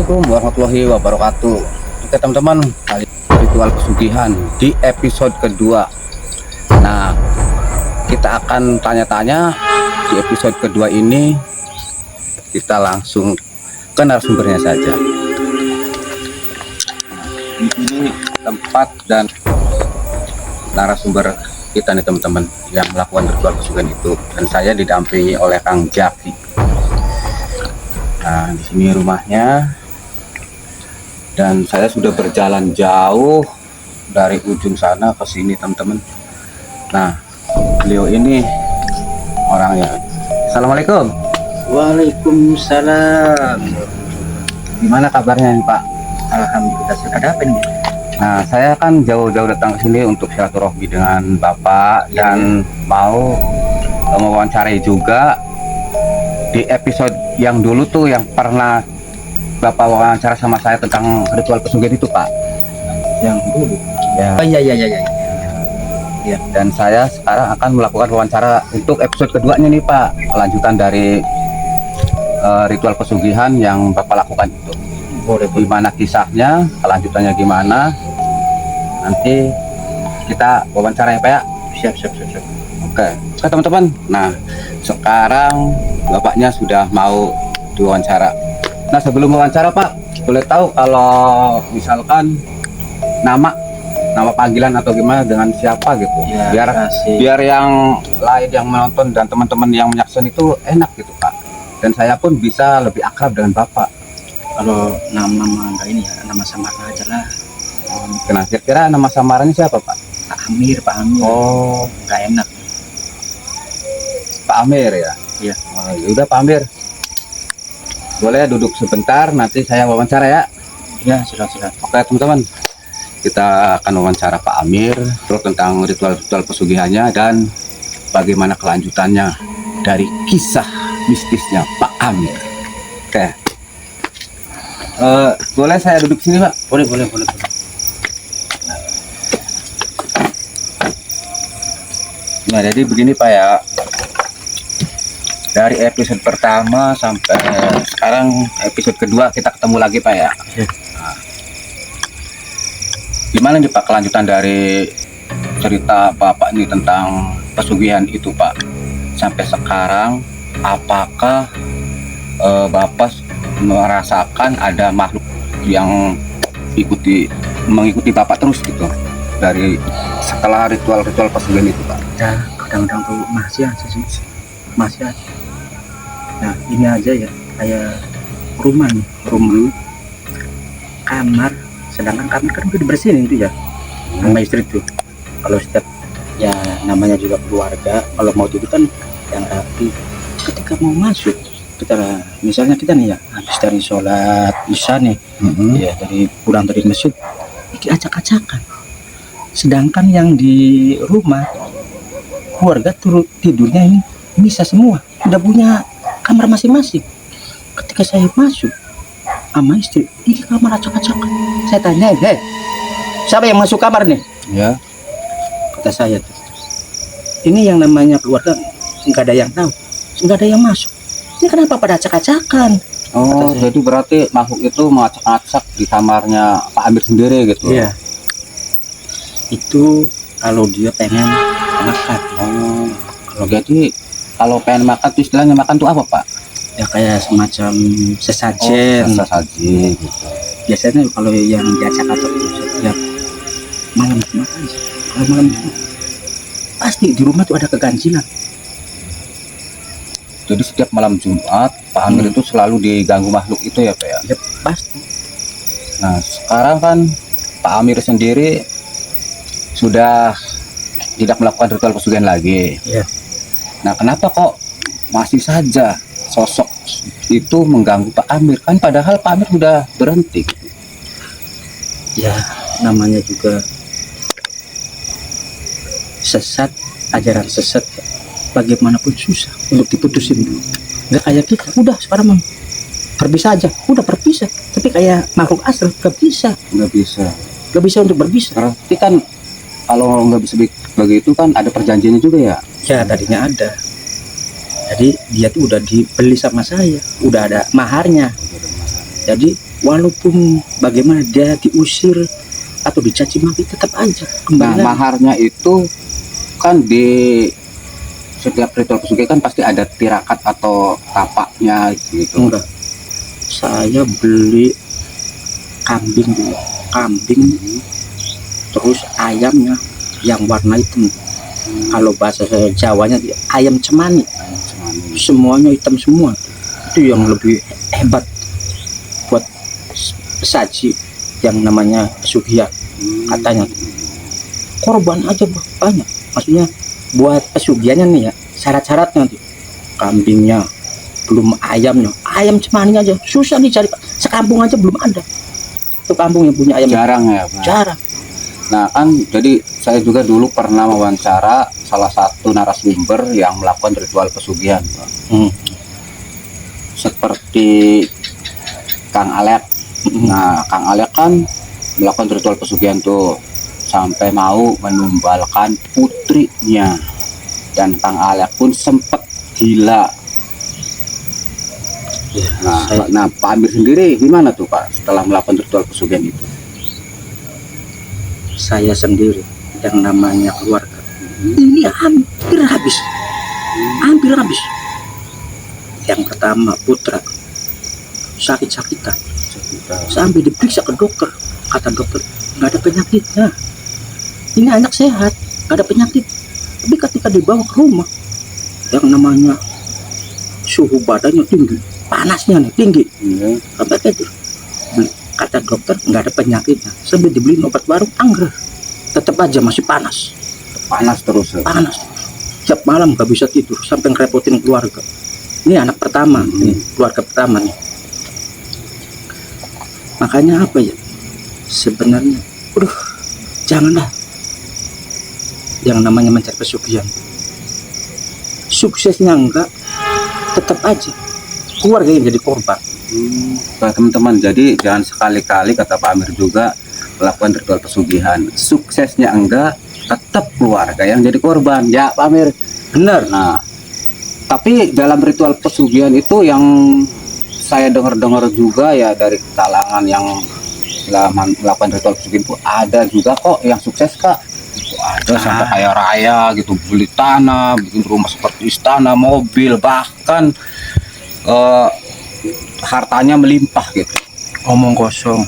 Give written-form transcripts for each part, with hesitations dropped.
Assalamualaikum warahmatullahi wabarakatuh. Oke teman-teman, kali ritual pesugihan di episode kedua. Nah, kita akan tanya-tanya di episode kedua ini. Kita langsung ke narasumbernya saja. Di sini tempat dan narasumber kita nih teman-teman yang melakukan ritual pesugihan itu, dan saya didampingi oleh Kang Jaki. Nah, di sini rumahnya, dan saya sudah berjalan jauh dari ujung sana ke sini teman-teman. Nah, beliau ini orangnya. Assalamualaikum. Waalaikumsalam. Gimana kabarnya nih Pak? Alhamdulillah. Ada apa nih? Nah, saya kan jauh-jauh datang ke sini untuk silaturahmi dengan Bapak dan mau mewawancarai juga di episode yang dulu tuh yang pernah Bapak wawancara sama saya tentang ritual pesugihan itu Pak. Yang dulu. Ya. Oh iya. Ya, dan saya sekarang akan melakukan wawancara untuk episode keduanya nih Pak, kelanjutan dari ritual pesugihan yang Bapak lakukan itu. Boleh. Gimana kisahnya, kelanjutannya gimana, nanti kita wawancara ya Pak ya. Siap. Oke teman-teman. Nah, sekarang Bapaknya sudah mau diwawancara. Nah, sebelum wawancara Pak, boleh tahu kalau misalkan nama panggilan atau gimana, dengan siapa gitu, Ya, biar yang lain yang menonton dan teman-teman yang menyaksikan itu enak gitu Pak, dan saya pun bisa lebih akrab dengan Bapak. Kalau nama enggak ini ya, nama samaran aja lah. Nah, kira-kira nama samarannya siapa Pak? Pak Amir. Oh, Enggak enak. Pak Amir ya. Iya. Oh, yaudah Pak Amir, boleh duduk sebentar, nanti saya wawancara ya. Ya, silakan. Oke teman-teman, kita akan wawancara Pak Amir terus tentang ritual-ritual pesugihannya dan bagaimana kelanjutannya dari kisah mistisnya Pak Amir. Oke. Boleh saya duduk sini Pak? Boleh. Nah, jadi begini Pak ya, dari episode pertama sampai sekarang episode kedua kita ketemu lagi Pak ya. Nah, gimana nih Pak kelanjutan dari cerita Bapak nih tentang pesugihan itu Pak sampai sekarang? Apakah Bapak merasakan ada makhluk yang mengikuti Bapak terus gitu dari setelah ritual-ritual pesugihan itu Pak? Ya, kadang-kadang tuh masih aja. Nah, ini aja ya, kayak rumah kamar, sedangkan kamar kan udah dibersihin itu ya sama istri tuh. Kalau setiap ya namanya juga keluarga, kalau mau tidur kan yang rapi. Ketika mau masuk, kita misalnya kita nih ya habis dari sholat isya nih, ya dari pulang dari masjid, ini acak-acakan. Sedangkan yang di rumah keluarga turut tidurnya ini bisa semua, udah punya kamar masing-masing. Ketika saya masuk sama istri, ini kamar acak-acakan. Saya tanya, siapa yang masuk kamar nih? Ya. Kata saya tuh, ini yang namanya keluarga nggak ada yang tahu, nggak ada yang masuk. Ini kenapa pada acak-acakan? Oh, jadi berarti makhluk itu mengacak-acak di kamarnya Pak Amir sendiri gitu? Iya. Itu kalau dia pengen makan. Oh, kalau pengen makan tuh istilahnya makan tuh apa Pak? Ya kayak semacam sesajen. Sesaji gitu. Biasanya kalau yang diacak-acak itu setiap malam makan. Kalau malam pasti di rumah tuh ada keganjilan. Jadi setiap malam Jumat Pak Amir itu selalu diganggu makhluk itu ya Pak ya? Ya pasti. Nah, sekarang kan Pak Amir sendiri sudah tidak melakukan ritual pesugihan lagi. Iya. Nah, kenapa kok masih saja sosok itu mengganggu Pak Amir? Kan padahal Pak Amir sudah berhenti. Ya namanya juga sesat, ajaran sesat bagaimanapun susah untuk diputusin. Nggak kayak kita, udah sekarang berpisah aja, udah berpisah. Tapi kayak makhluk asal nggak bisa untuk berpisah. Berarti kan kalau nggak bisa begitu kan ada perjanjiannya juga ya? Ya tadinya ada. Jadi dia tuh udah dibeli sama saya, udah ada maharnya. Jadi walaupun bagaimana dia diusir atau dicaci maki, tetap aja Nah, kembali lagi. maharnya itu kan di setiap ritual pesugihan kan pasti ada tirakat atau tapaknya gitu. Enggak, saya beli kambing dulu, kambing, terus ayamnya yang warna hitam. Kalau bahasa Jawanya ayam cemani, semuanya hitam semua. Itu yang lebih hebat buat saji yang namanya pesugihan. Katanya korban aja banyak, maksudnya buat pesugihannya nih ya, syarat-syaratnya tuh kambingnya, belum ayamnya, ayam cemani aja susah dicari, sekampung aja belum ada itu kampung yang punya ayam. Jarang ya, Pak? Jarang. Nah kan jadi saya juga dulu pernah wawancara salah satu narasumber yang melakukan ritual pesugihan, Pak. Seperti Kang Alek. Nah Kang Alek kan melakukan ritual pesugihan tuh sampai mau menumbalkan putrinya, dan Kang Alek pun sempat gila. Nah Pak Amir sendiri gimana tuh Pak setelah melakukan ritual pesugihan itu? Saya sendiri yang namanya keluarga ini hampir habis, hampir habis. Yang pertama putra sakit-sakitan sampai diperiksa ke dokter, kata dokter nggak ada penyakitnya, ini anak sehat, nggak ada penyakit. Tapi ketika dibawa ke rumah, yang namanya suhu badannya tinggi, panasnya nih tinggi, sampai itu kata dokter nggak ada penyakitnya, sampai dibeliin obat baru anggur, tetap aja masih panas terus ya? panas. Tiap malam nggak bisa tidur sampai ngerepotin keluarga. Ini anak pertama, ini keluarga pertama nih. Makanya apa ya, sebenarnya janganlah yang namanya mencari pesugihan, suksesnya enggak, tetap aja keluarga yang jadi korban. Nah, teman-teman, jadi jangan sekali-kali kata Pak Amir juga melakukan ritual pesugihan, suksesnya enggak, tetap keluarga yang jadi korban ya Pak Amir. Benar. Nah tapi dalam ritual pesugihan itu yang saya dengar-dengar juga ya dari kalangan yang melakukan ritual pesugihan itu ada juga kok yang sukses Kak. Itu ada sampai kaya raya gitu, beli tanah, bikin rumah seperti istana, mobil, bahkan hartanya melimpah gitu. Omong kosong.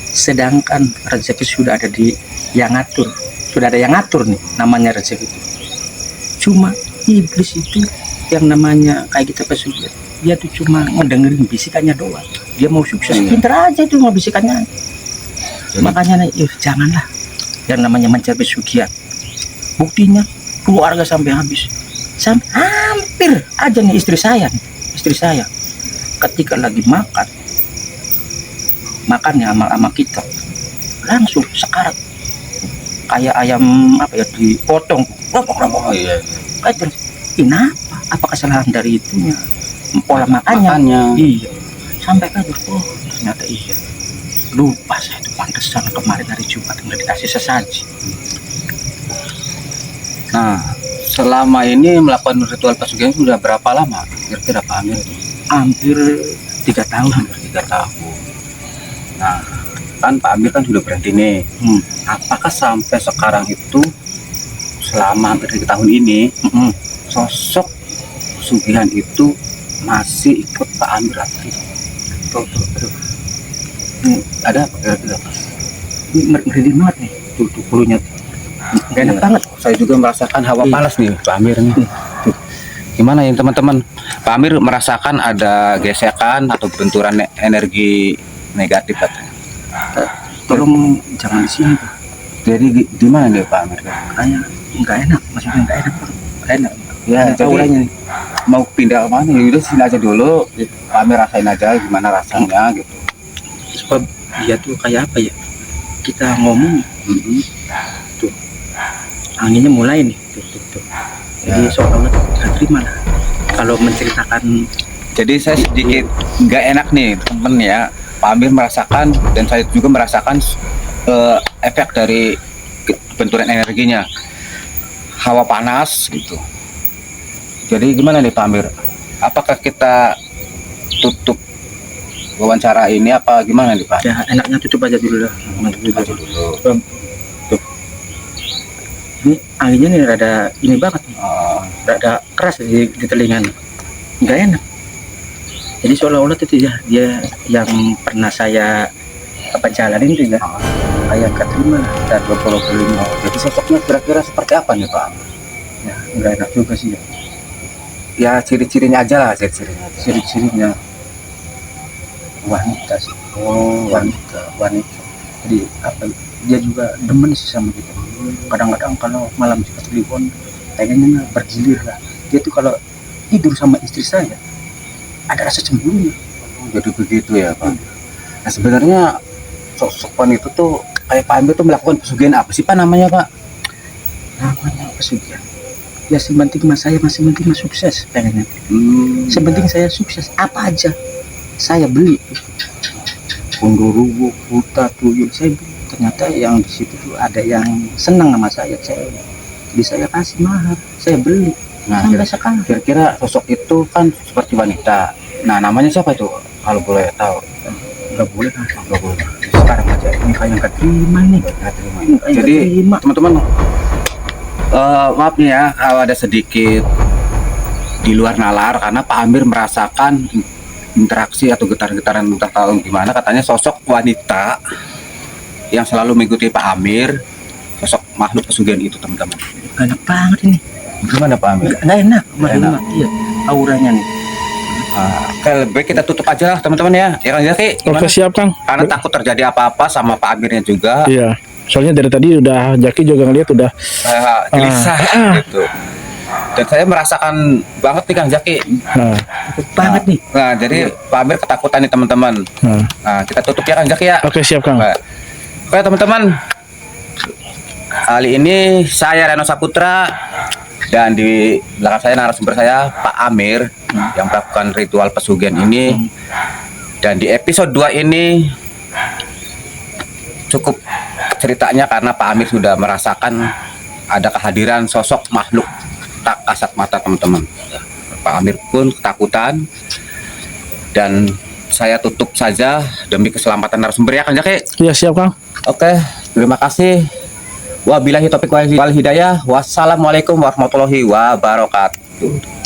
Sedangkan rezeki sudah ada di yang ngatur, sudah ada yang ngatur nih namanya rezeki itu. Cuma iblis itu yang namanya kayak kita pesugihan, dia tuh cuma ngedengerin bisikannya doang. Dia mau sukses, pinter aja tuh mau bisikannya. Makanya nih, janganlah yang namanya mencari pesugihan. Buktinya keluarga sampai habis, sampai hampir aja nih istri saya ketika lagi makannya sama kita langsung sekarat kayak ayam apa ya, dipotong Oh iya. kayak kenapa, apa kesalahan dari itunya, pola makannya. Iya, sampai kayak ternyata iya, lupa saya itu pantesan kemarin hari Jumat nggak dikasih sesaji. Nah selama ini melakukan ritual pesugihan sudah berapa lama kira-kira Pak Amir? Hampir 3 tahun. Nah kan Pak Amir kan sudah berhenti nih. Apakah sampai sekarang itu selama hampir 3 tahun ini sosok pesugihan itu masih ikut Pak Amir atau tidak? Ada apa kira-kira? Ini merinding banget nih tuh bulunya, nggak enak banget. Saya juga merasakan hawa panas nih Pak Amir nih. Gimana ya teman-teman, Pak Amir merasakan ada gesekan atau benturan energi negatif katanya. Tolong jangan di sini. Jadi gimana nih Pak Amir? Kayak nggak enak, maksudnya nggak enak. Ya, Ada auranya nih. mau pindah ke mana? Ya udah sini aja dulu. Pak Amir rasain aja gimana rasanya gitu. Sebab dia tuh kayak apa ya? Kita ngomong, tuh anginnya mulai nih, tuh. Jadi seolah-olah nggak terima lah kalau menceritakan. Jadi saya sedikit nggak enak nih temen ya. Pak Amir merasakan dan saya juga merasakan efek dari benturan energinya, hawa panas gitu. Jadi gimana nih Pak Amir? Apakah kita tutup wawancara ini apa gimana nih Pak? Ya enaknya tutup aja dulu lah. Tutup aja dulu. Tuh. Ini anginnya nih rada ini banget nih. Oh, Rada keras di telinga nih. Nggak enak. Jadi seolah-olah itu ya dia yang pernah saya jalanin itu ya. Kayak keterima dan 25. jadi sosoknya kira-kira seperti apa nih Pak? Ya nggak enak juga sih ya. Ya ciri-cirinya aja lah, ciri-cirinya aja. Ciri-cirinya wanita sih. Oh, Wanita. Jadi apa? Dia juga demen sih sama kita. Kadang-kadang kalau malam juga telepon, pengennya bergilir lah. Dia tuh kalau tidur sama istri saya ada rasa cemburunya. jadi begitu ya Pak. Nah sebenarnya sosok wanita tuh kayak Pak Amir tuh melakukan pesugihan apa sih Pak namanya Pak? Namanya pesugihan. Ya sepenting mas saya masih penting mas sukses pengennya. Sepenting saya sukses apa aja saya beli. Kunduruwu, buta, tuyul saya beli. Ternyata yang di situ tuh ada yang senang sama saya. Jadi saya kasih mahar, saya beli. Nah, Sampai sekarang. kira-kira sosok itu kan seperti wanita. Nah, namanya siapa itu? Kalau boleh tahu. Nggak boleh kan? Nggak boleh. Sekarang aja ini kayak nggak terima nih. Nggak terima. Nggak Jadi, terima. teman-teman, maaf nih ya, kalau ada sedikit di luar nalar karena Pak Amir merasakan interaksi atau getaran-getaran entah tahu gimana, katanya sosok wanita yang selalu mengikuti Pak Amir, sosok makhluk pesugihan itu teman-teman. Nggak enak banget ini. Gimana Pak Amir? Nggak enak. Nggak enak. Iya. Auranya nih. Oke, lebih baik kita tutup aja lah teman-teman ya. Ya Kang Zaki, Oke, gimana? siap Kang. Karena takut terjadi apa-apa sama Pak Amirnya juga. Iya. Soalnya dari tadi udah Jaki juga ngeliat udah Gelisah gitu. Dan saya merasakan banget nih Kang Zaki. Takut banget nih. Nah, jadi Pak Amir ketakutan nih teman-teman. Nah, kita tutup ya Kang Zaki ya. Oke, siap Kang. Nah, oke teman-teman. Kali ini saya Reno Saputra dan di belakang saya narasumber saya Pak Amir yang melakukan ritual pesugihan ini. Dan di episode 2 ini cukup ceritanya karena Pak Amir sudah merasakan ada kehadiran sosok makhluk tak kasat mata teman-teman. Pak Amir pun ketakutan dan saya tutup saja demi keselamatan narasumber ya Kang Jaki. Iya, siap Kang. Oke, terima kasih. Wabillahi taufiq wal hidayah. Wassalamualaikum warahmatullahi wabarakatuh.